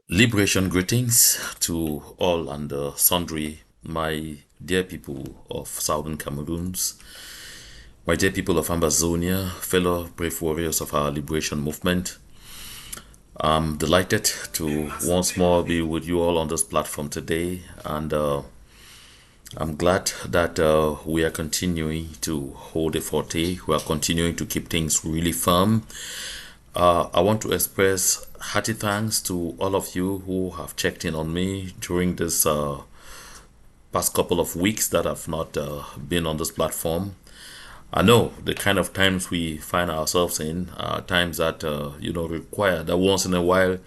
Liberation greetings to all and sundry, my dear people of southern Cameroons, my dear people of Ambazonia, fellow brave warriors of our liberation movement. I'm delighted to once more be with you all on this platform today, and I'm glad that we are continuing to hold a forte. We are continuing to keep things really firm. I want to express hearty thanks to all of you who have checked in on me during this past couple of weeks that I've not been on this platform. I know the kind of times we find ourselves in, times that require that once in a while,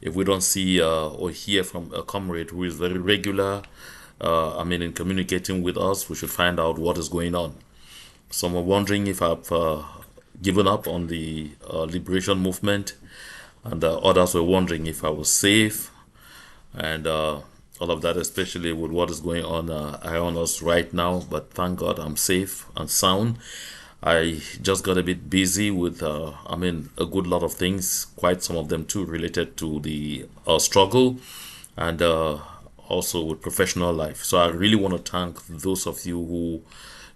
if we don't see or hear from a comrade who is very regular, in communicating with us, we should find out what is going on. Some are wondering if I've given up on the liberation movement, and others were wondering if I was safe, and all of that, especially with what is going on around us right now. But thank God I'm safe and sound. I just got a bit busy with, a good lot of things, quite some of them too, related to the struggle and also with professional life. So I really want to thank those of you who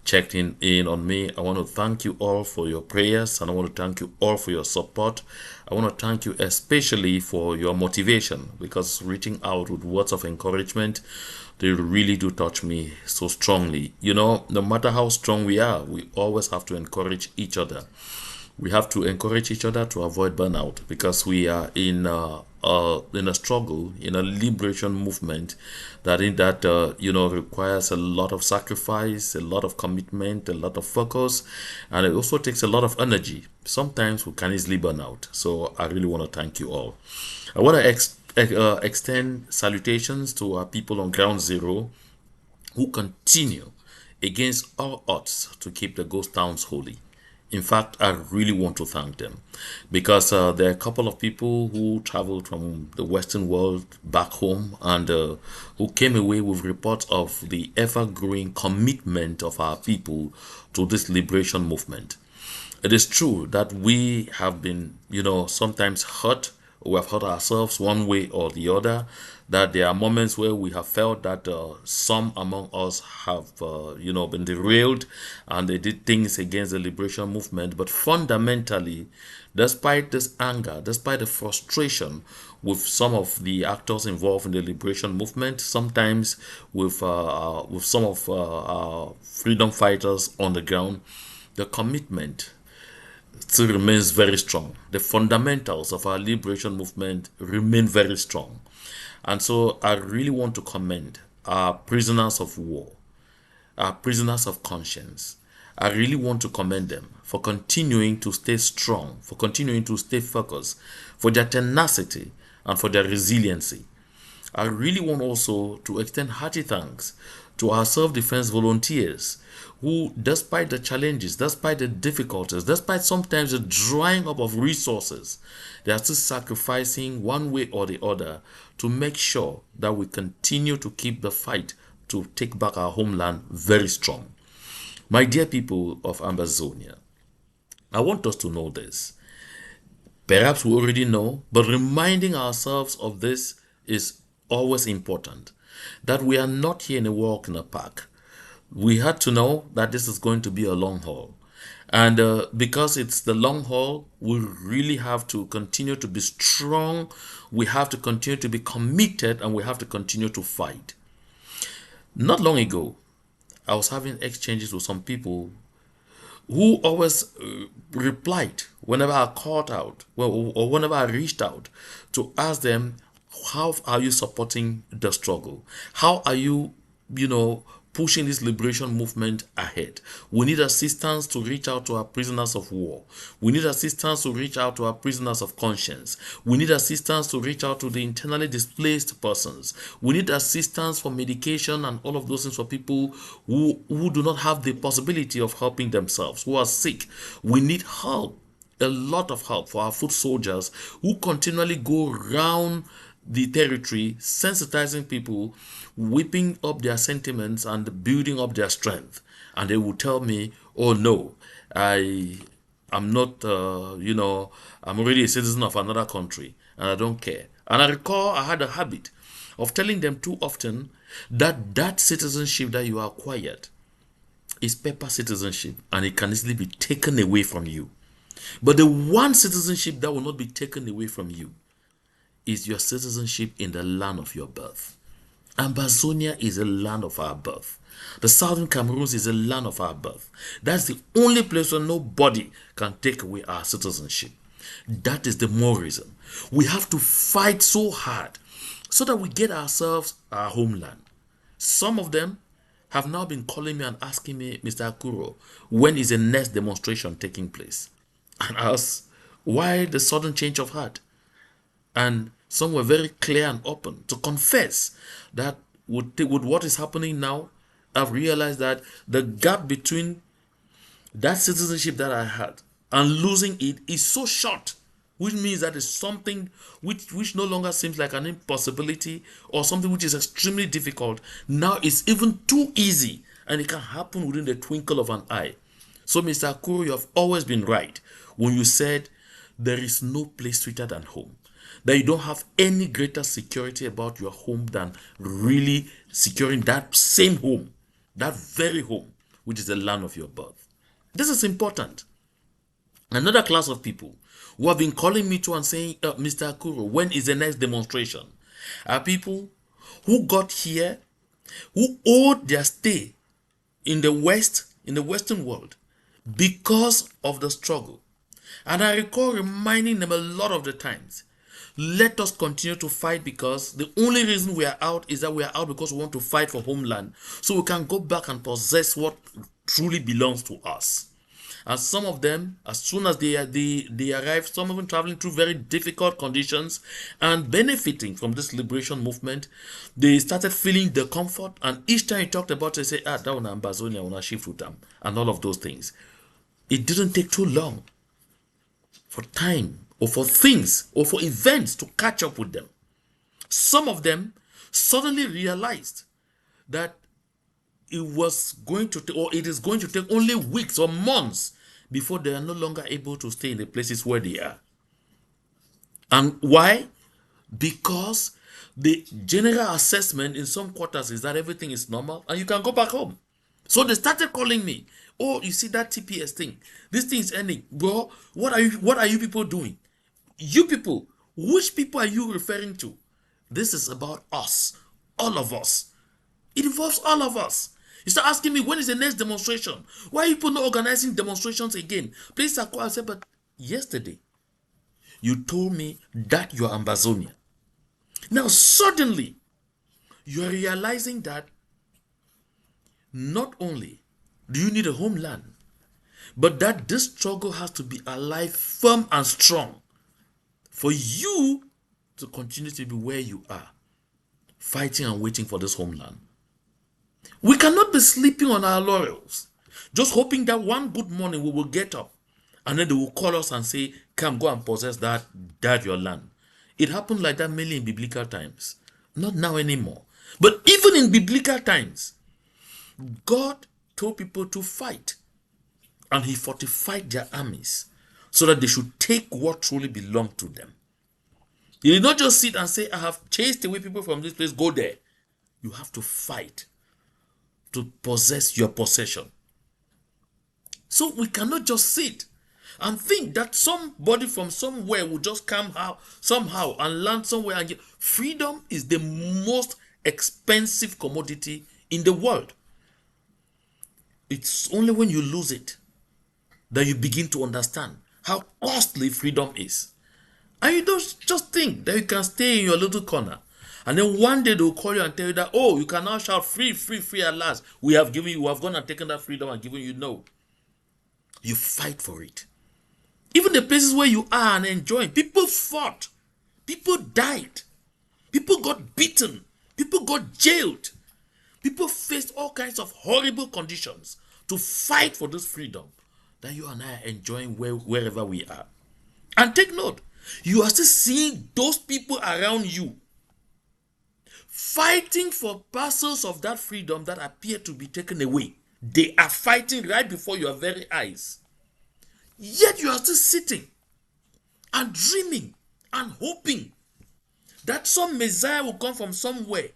checked in on me. I want to thank you all for your prayers, and I want to thank you all for your support. I want to thank you especially for your motivation, because reaching out with words of encouragement, they really do touch me so strongly. No matter how strong we are, we always have to encourage each other. We have to encourage each other to avoid burnout, because we are in a struggle, in a liberation movement that requires a lot of sacrifice, a lot of commitment, a lot of focus, and it also takes a lot of energy. Sometimes we can easily burn out. So I really want to thank you all. I want to extend salutations to our people on ground zero who continue against all odds to keep the ghost towns holy. In fact, I really want to thank them, because there are a couple of people who traveled from the Western world back home, and who came away with reports of the ever growing commitment of our people to this liberation movement. It is true that we have been, sometimes hurt. We have hurt ourselves one way or the other. That there are moments where we have felt that some among us have, been derailed, and they did things against the liberation movement. But fundamentally, despite this anger, despite the frustration with some of the actors involved in the liberation movement, sometimes with some of our freedom fighters on the ground, the commitment still remains very strong. The fundamentals of our liberation movement remain very strong. And so I really want to commend our prisoners of war, our prisoners of conscience. I really want to commend them for continuing to stay strong, for continuing to stay focused, for their tenacity and for their resiliency. I really want also to extend hearty thanks to our self-defense volunteers who, despite the challenges, despite the difficulties, despite sometimes the drying up of resources, they are still sacrificing one way or the other to make sure that we continue to keep the fight to take back our homeland very strong. My dear people of Ambazonia, I want us to know this. Perhaps we already know, but reminding ourselves of this is always important. That we are not here in a walk in a park. We had to know that this is going to be a long haul. And because it's the long haul, we really have to continue to be strong. We have to continue to be committed, and we have to continue to fight. Not long ago, I was having exchanges with some people who always replied whenever I called out, well, or whenever I reached out to ask them, how are you supporting the struggle? How are you, pushing this liberation movement ahead? We need assistance to reach out to our prisoners of war. We need assistance to reach out to our prisoners of conscience. We need assistance to reach out to the internally displaced persons. We need assistance for medication and all of those things for people who do not have the possibility of helping themselves, who are sick. We need help, a lot of help for our foot soldiers who continually go around the territory, sensitizing people, whipping up their sentiments and building up their strength. And they will tell me, oh no, I'm not, I'm already a citizen of another country and I don't care. And I recall I had a habit of telling them too often that that citizenship that you acquired is paper citizenship and it can easily be taken away from you. But the one citizenship that will not be taken away from you is your citizenship in the land of your birth. Ambazonia is a land of our birth. The southern Cameroons is a land of our birth. That's the only place where nobody can take away our citizenship. That is the more reason. We have to fight so hard so that we get ourselves our homeland. Some of them have now been calling me and asking me, Mr. Akuro, when is the next demonstration taking place? And I asked, why the sudden change of heart? And some were very clear and open to confess that with what is happening now, I've realized that the gap between that citizenship that I had and losing it is so short, which means that it's something which no longer seems like an impossibility or something which is extremely difficult. Now it's even too easy and it can happen within the twinkle of an eye. So Mr. Akuro, you have always been right when you said there is no place sweeter than home. That you don't have any greater security about your home than really securing that same home, that very home, which is the land of your birth. This is important. Another class of people who have been calling me to and saying, Mr. Akuro, when is the next demonstration? Are people who got here, who owed their stay in the West, in the Western world, because of the struggle. And I recall reminding them a lot of the times, let us continue to fight, because the only reason we are out is that we are out because we want to fight for homeland, so we can go back and possess what truly belongs to us. And some of them, as soon as they arrive, some of them traveling through very difficult conditions and benefiting from this liberation movement, they started feeling the comfort. And each time he talked about it, they say, that one Ambazonian, one Shifutam, and all of those things. It didn't take too long for time or for things or for events to catch up with them. Some of them suddenly realized that it was going to take, or it is going to take only weeks or months before they are no longer able to stay in the places where they are. And why? Because the general assessment in some quarters is that everything is normal and you can go back home. So they started calling me. Oh, you see that TPS thing? This thing is ending. Bro, what are you people doing? You people, which people are you referring to? This is about us, all of us. It involves all of us. You start asking me, when is the next demonstration? Why are people not organizing demonstrations again? Please, I said, but yesterday, you told me that you're Ambazonian. Now, suddenly, you are realizing that not only do you need a homeland, but that this struggle has to be alive, firm and strong for you to continue to be where you are, fighting and waiting for this homeland. We cannot be sleeping on our laurels, just hoping that one good morning we will get up and then they will call us and say, come, go and possess that your land. It happened like that mainly in biblical times. Not now anymore. But even in biblical times, God told people to fight, and he fortified their armies so that they should take what truly belonged to them. He did not just sit and say, I have chased away people from this place, go there. You have to fight to possess your possession. So we cannot just sit and think that somebody from somewhere will just come out somehow and land somewhere and get. Freedom is the most expensive commodity in the world. It's only when you lose it that you begin to understand how costly freedom is. And you don't just think that you can stay in your little corner and then one day they'll call you and tell you that, oh, you can now shout free, free, free at last. We have gone and taken that freedom and given you. No. You fight for it. Even the places where you are and enjoying, people fought. People died. People got beaten. People got jailed. People faced all kinds of horrible conditions to fight for this freedom that you and I are enjoying wherever we are. And take note, you are still seeing those people around you fighting for parcels of that freedom that appear to be taken away. They are fighting right before your very eyes. Yet you are still sitting and dreaming and hoping that some Messiah will come from somewhere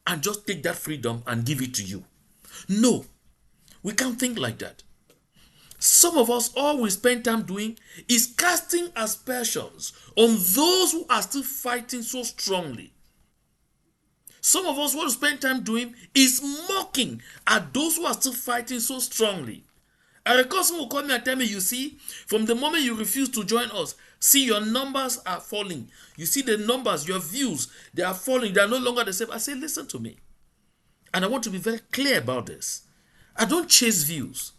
and just take that freedom and give it to you. No, we can't think like that. Some of us, all we spend time doing is casting aspersions on those who are still fighting so strongly. Some of us, what we spend time doing is mocking at those who are still fighting so strongly. I recall someone will call me and tell me, you see, from the moment you refuse to join us, see your numbers are falling. You see the numbers, your views, they are falling. They are no longer the same. I say, listen to me. And I want to be very clear about this. I don't chase views.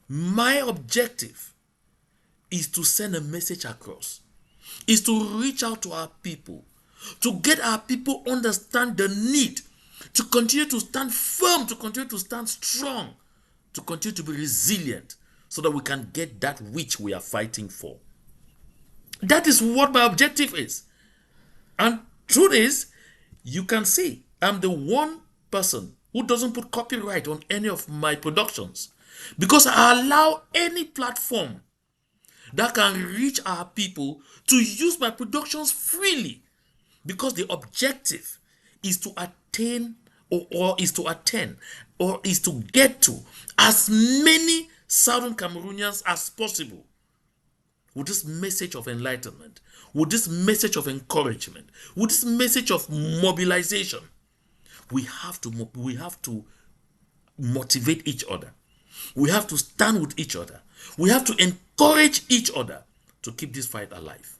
My objective is to send a message across, is to reach out to our people, to get our people understand the need to continue to stand firm, to continue to stand strong, to continue to be resilient, so that we can get that which we are fighting for. That is what my objective is. And truth is, you can see I'm the one person who doesn't put copyright on any of my productions, because I allow any platform that can reach our people to use my productions freely, because the objective is to attain or is to get to as many Southern Cameroonians as possible with this message of enlightenment, with this message of encouragement, with this message of mobilization. We have to motivate each other. We have to stand with each other. We have to encourage each other to keep this fight alive.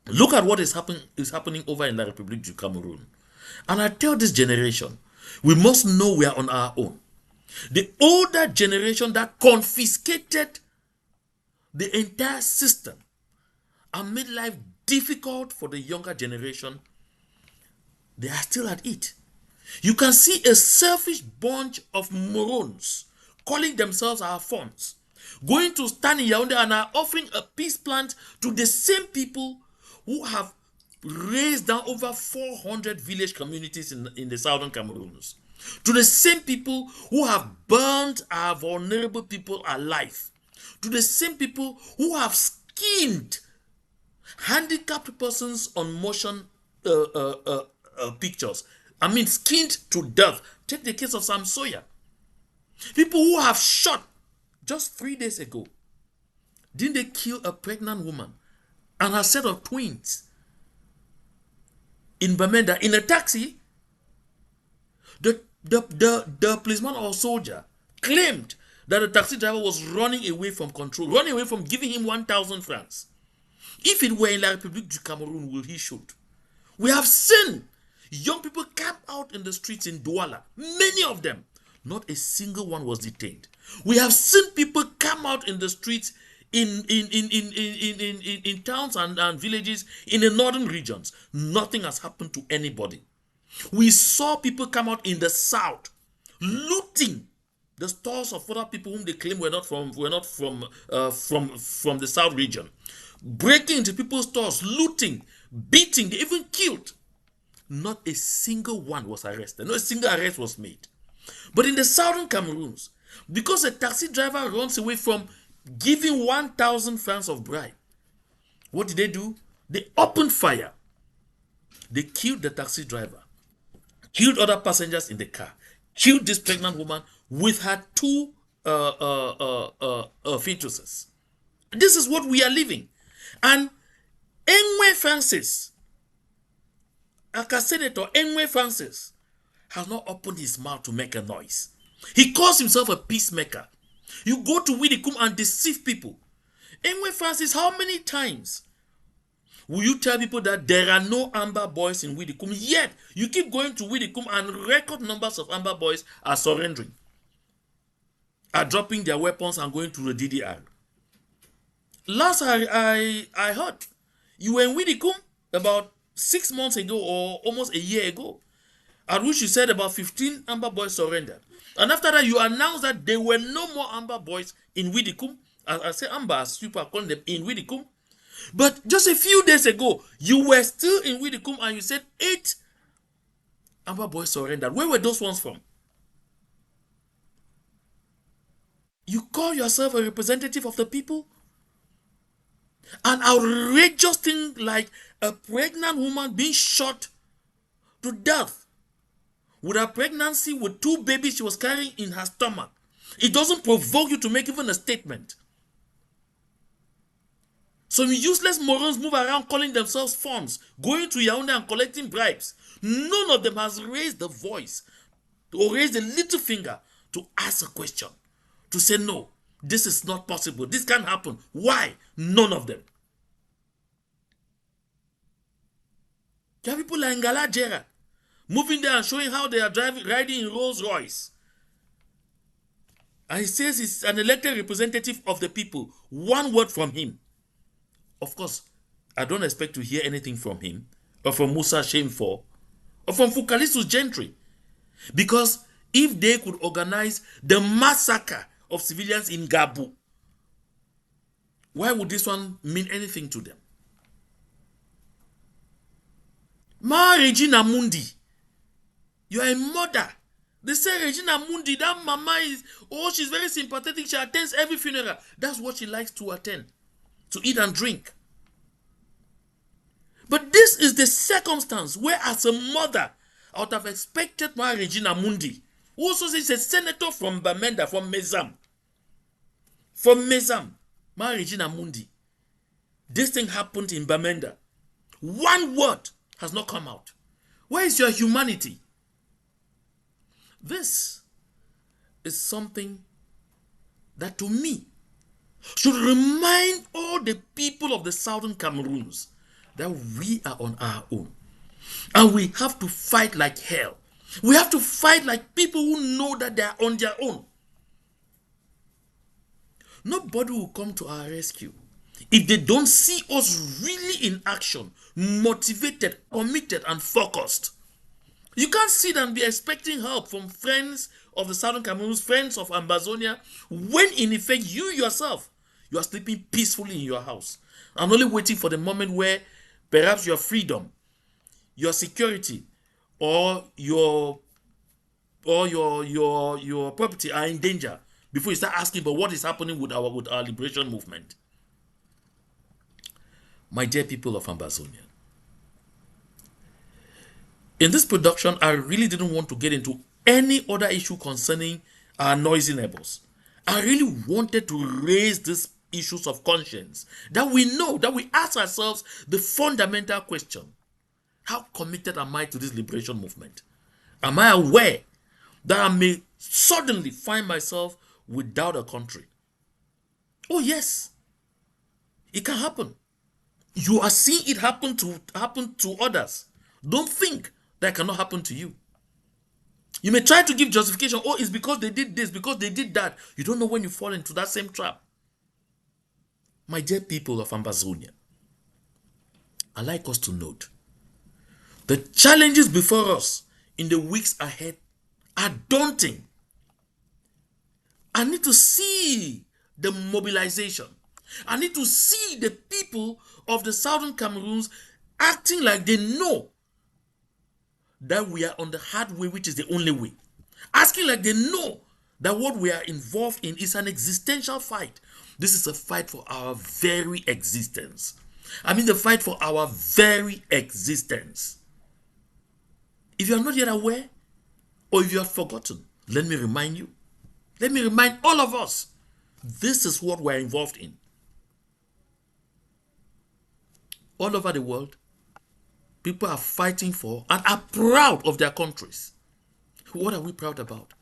Look at what is happening over in La République du Cameroon. And I tell this generation, we must know we are on our own. The older generation that confiscated the entire system and made life difficult for the younger generation, they are still at it. You can see a selfish bunch of morons calling themselves our Fons going to stand in Yaoundé and are offering a peace plant to the same people who have raised down over 400 village communities in the southern Cameroons, to the same people who have burned our vulnerable people alive, to the same people who have skinned handicapped persons on motion pictures. I mean, skinned to death. Take the case of Sam Sawyer. People who have shot just 3 days ago. Didn't they kill a pregnant woman and a set of twins in Bamenda in a taxi? The policeman or soldier claimed that the taxi driver was running away from control, running away from giving him 1,000 francs. If it were in La République du Cameroon, will he shoot? We have seen young people camp out in the streets in Douala. Many of them. Not a single one was detained. We have seen people come out in the streets in towns and villages in the northern regions. Nothing has happened to anybody. We saw people come out in the south, looting the stores of other people whom they claim were not from the south region, breaking into people's stores, looting, beating, they even killed. Not a single one was arrested. No single arrest was made. But in the southern Cameroons, because a taxi driver runs away from giving 1,000 francs of bribe, what did they do? They opened fire. They killed the taxi driver, killed other passengers in the car, killed this pregnant woman with her two fetuses. This is what we are living. And Enwe Francis, Aka Senator Enwe Francis, has not opened his mouth to make a noise. He calls himself a peacemaker. You go to Widikum and deceive people. Enwe Francis, how many times will you tell people that there are no Amber boys in Widikum, yet you keep going to Widikum and record numbers of Amber boys are surrendering, are dropping their weapons and going to the DDR? Last I heard, you were in Widikum about 6 months ago or almost a year ago, at which you said about 15 Amber boys surrendered. And after that, you announced that there were no more Amber boys in Widikum. I say Amber, as people are calling them, in Widikum. But just a few days ago, you were still in Widikum and you said 8 Amber boys surrendered. Where were those ones from? You call yourself a representative of the people? An outrageous thing like a pregnant woman being shot to death with a pregnancy with 2 babies she was carrying in her stomach. It doesn't provoke you to make even a statement. Some useless morons move around calling themselves Fons, going to Yaoundé and collecting bribes. None of them has raised the voice or raised a little finger to ask a question, to say no, this is not possible, this can't happen. Why? None of them. There are people like Ngala Jera moving there and showing how they are riding in Rolls Royce. And he says he's an elected representative of the people. One word from him. Of course, I don't expect to hear anything from him, or from Musa Shameful, or from Fukalisus Gentry. Because if they could organize the massacre of civilians in Gabu, why would this one mean anything to them? Ma Regina Mundi, you are a mother. They say Regina Mundi, that mama is, oh, she's very sympathetic. She attends every funeral. That's what she likes to attend, to eat and drink. But this is the circumstance where, as a mother, I would have expected my Regina Mundi, who also is a senator from Bamenda, from Mezam. From Mezam, my Regina Mundi. This thing happened in Bamenda. One word has not come out. Where is your humanity? This is something that, to me, should remind all the people of the southern Cameroons that we are on our own. And we have to fight like hell. We have to fight like people who know that they are on their own. Nobody will come to our rescue if they don't see us really in action, motivated, committed, and focused. You can't sit and be expecting help from friends of the Southern Cameroon, friends of Ambazonian, when in effect you yourself, you are sleeping peacefully in your house and only waiting for the moment where perhaps your freedom, your security, or your property are in danger before you start asking about what is happening with our liberation movement. My dear people of Ambazonia, in this production, I really didn't want to get into any other issue concerning our noisy neighbors. I really wanted to raise these issues of conscience, that we know, that we ask ourselves the fundamental question: how committed am I to this liberation movement? Am I aware that I may suddenly find myself without a country? Oh yes, it can happen. You are seeing it happen to others. Don't think that cannot happen to you. You may try to give justification. Oh, it's because they did this, because they did that. You don't know when you fall into that same trap. My dear people of Ambazonia, I'd like us to note the challenges before us in the weeks ahead are daunting. I need to see the mobilization. I need to see the people of the southern Cameroons acting like they know that we are on the hard way, which is the only way. Asking like they know that what we are involved in is an existential fight. This is a fight for our very existence. I mean the fight for our very existence. If you are not yet aware, or if you have forgotten, let me remind you. Let me remind all of us. This is what we're involved in. All over the world, people are fighting for and are proud of their countries. What are we proud about?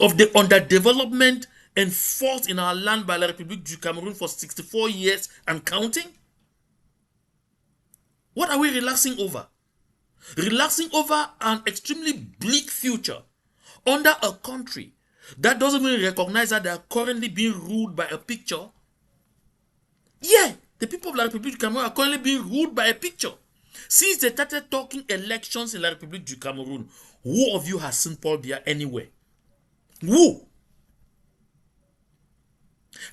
Of the underdevelopment enforced in our land by La République du Cameroun for 64 years and counting? What are we relaxing over? Relaxing over an extremely bleak future under a country that doesn't even recognize that they are currently being ruled by a picture. Yeah, the people of La République du Cameroun are currently being ruled by a picture. Since they started talking elections in La République du Cameroun, who of you has seen Paul Biya anywhere? Who?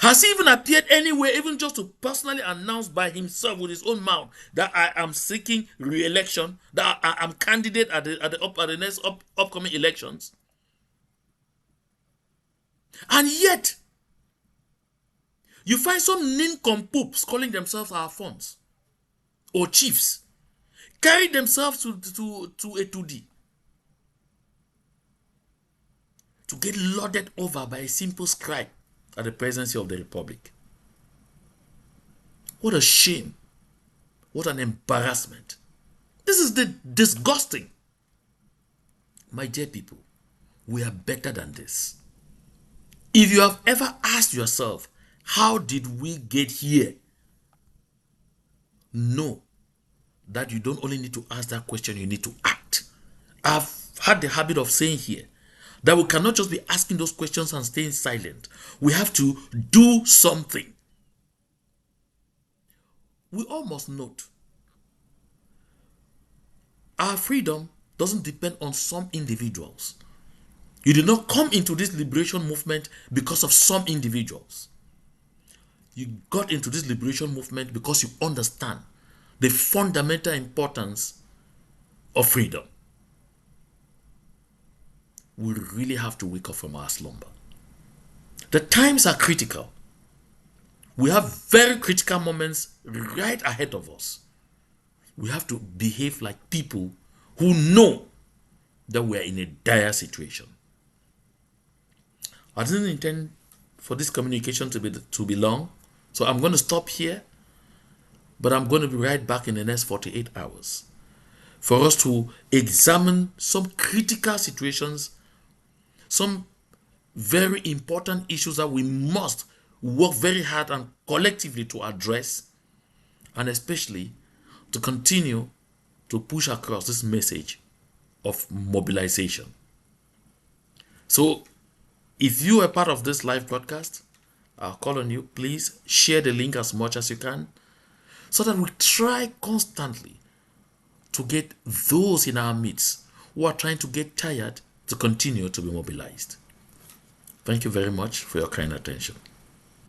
Has he even appeared anywhere, even just to personally announce by himself with his own mouth that I am seeking re-election, that I am candidate at the next upcoming elections? And yet, You find some nincompoops calling themselves our Fons or chiefs, carry themselves to a 2D to get lauded over by a simple scribe at the presidency of the Republic. What a shame. What an embarrassment. This is the disgusting. My dear people, we are better than this. If you have ever asked yourself, how did we get here? Know that you don't only need to ask that question, you need to act. I've had the habit of saying here that we cannot just be asking those questions and staying silent. We have to do something. We all must note our freedom doesn't depend on some individuals. You did not come into this liberation movement because of some individuals. You got into this liberation movement because you understand the fundamental importance of freedom. We really have to wake up from our slumber. The times are critical. We have very critical moments right ahead of us. We have to behave like people who know that we are in a dire situation. I didn't intend for this communication to be long, so I'm going to stop here, but I'm going to be right back in the next 48 hours for us to examine some critical situations, some very important issues that we must work very hard and collectively to address, and especially to continue to push across this message of mobilization. So if you are part of this live broadcast, I'll call on you. Please share the link as much as you can so that we try constantly to get those in our midst who are trying to get tired to continue to be mobilized. Thank you very much for your kind attention.